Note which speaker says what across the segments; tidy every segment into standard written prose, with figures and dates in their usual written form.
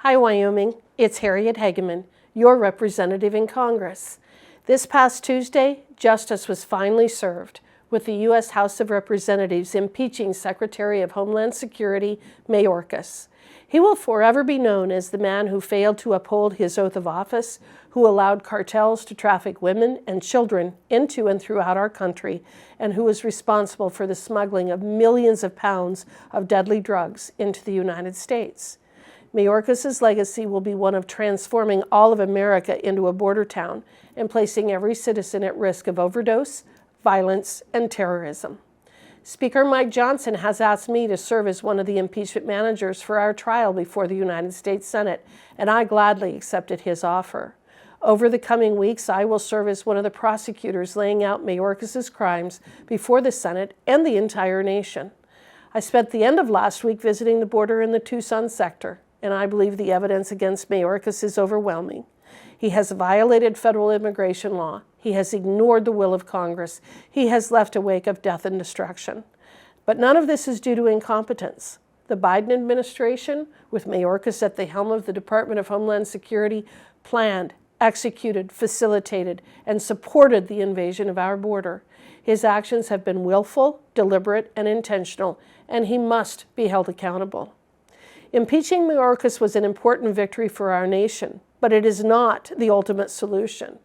Speaker 1: Hi, Wyoming. It's Harriet Hageman, your representative in Congress. This past Tuesday, justice was finally served, with the U.S. House of Representatives impeaching Secretary of Homeland Security Mayorkas. He will forever be known as the man who failed to uphold his oath of office, who allowed cartels to traffic women and children into and throughout our country, and who was responsible for the smuggling of millions of pounds of deadly drugs into the United States. Mayorkas' legacy will be one of transforming all of America into a border town and placing every citizen at risk of overdose, violence, and terrorism. Speaker Mike Johnson has asked me to serve as one of the impeachment managers for our trial before the United States Senate, and I gladly accepted his offer. Over the coming weeks, I will serve as one of the prosecutors laying out Mayorkas' crimes before the Senate and the entire nation. I spent the end of last week visiting the border in the Tucson sector, and I believe the evidence against Mayorkas is overwhelming. He has violated federal immigration law. He has ignored the will of Congress. He has left a wake of death and destruction. But none of this is due to incompetence. The Biden administration, with Mayorkas at the helm of the Department of Homeland Security, planned, executed, facilitated, and supported the invasion of our border. His actions have been willful, deliberate, and intentional, and he must be held accountable. Impeaching Mayorkas was an important victory for our nation, but it is not the ultimate solution.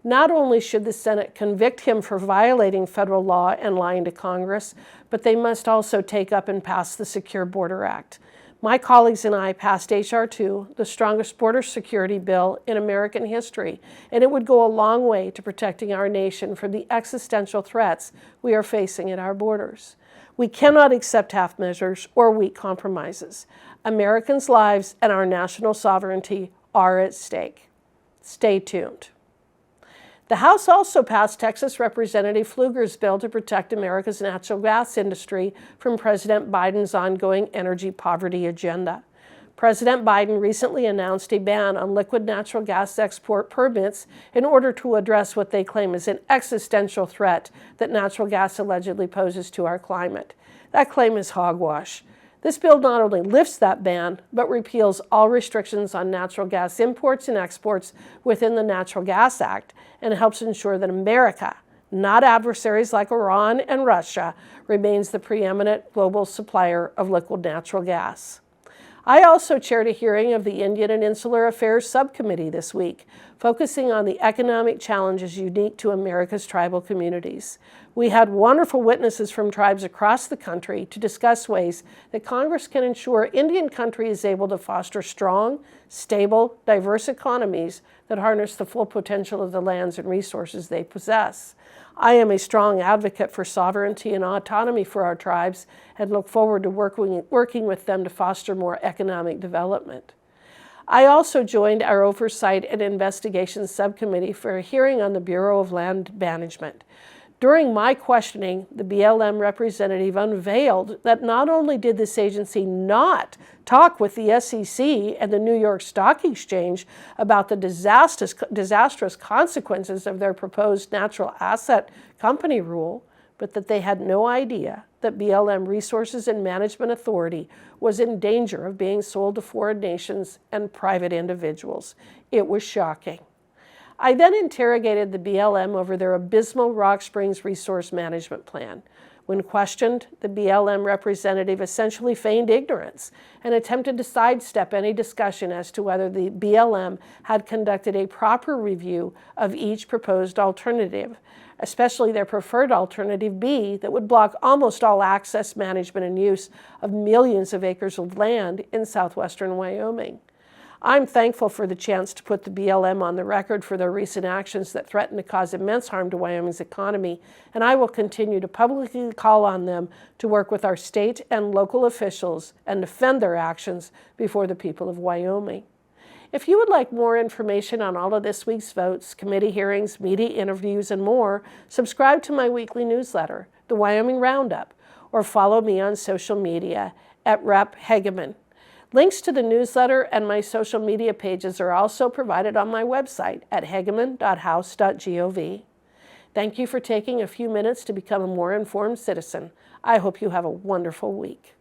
Speaker 1: Not only should the Senate convict him for violating federal law and lying to Congress, but they must also take up and pass the Secure Border Act. My colleagues and I passed H.R. 2, the strongest border security bill in American history, and it would go a long way to protecting our nation from the existential threats we are facing at our borders. We cannot accept half measures or weak compromises. Americans' lives and our national sovereignty are at stake. Stay tuned. The House also passed Texas Representative Pfluger's bill to protect America's natural gas industry from President Biden's ongoing energy poverty agenda. President Biden recently announced a ban on liquid natural gas export permits in order to address what they claim is an existential threat that natural gas allegedly poses to our climate. That claim is hogwash. This bill not only lifts that ban, but repeals all restrictions on natural gas imports and exports within the Natural Gas Act and helps ensure that America, not adversaries like Iran and Russia, remains the preeminent global supplier of liquid natural gas. I also chaired a hearing of the Indian and Insular Affairs Subcommittee this week, focusing on the economic challenges unique to America's tribal communities. We had wonderful witnesses from tribes across the country to discuss ways that Congress can ensure Indian country is able to foster strong, stable, diverse economies that harness the full potential of the lands and resources they possess. I am a strong advocate for sovereignty and autonomy for our tribes and look forward to working with them to foster more economic development. I also joined our Oversight and Investigations Subcommittee for a hearing on the Bureau of Land Management. During my questioning, the BLM representative unveiled that not only did this agency not talk with the SEC and the New York Stock Exchange about the disastrous consequences of their proposed natural asset company rule, but that they had no idea that BLM Resources and Management Authority was in danger of being sold to foreign nations and private individuals. It was shocking. I then interrogated the BLM over their abysmal Rock Springs Resource Management Plan. When questioned, the BLM representative essentially feigned ignorance and attempted to sidestep any discussion as to whether the BLM had conducted a proper review of each proposed alternative, especially their preferred alternative B that would block almost all access, management, and use of millions of acres of land in southwestern Wyoming. I'm thankful for the chance to put the BLM on the record for their recent actions that threaten to cause immense harm to Wyoming's economy, and I will continue to publicly call on them to work with our state and local officials and defend their actions before the people of Wyoming. If you would like more information on all of this week's votes, committee hearings, media interviews, and more, subscribe to my weekly newsletter, the Wyoming Roundup, or follow me on social media at Rep. Hageman. Links to the newsletter and my social media pages are also provided on my website at hageman.house.gov. Thank you for taking a few minutes to become a more informed citizen. I hope you have a wonderful week.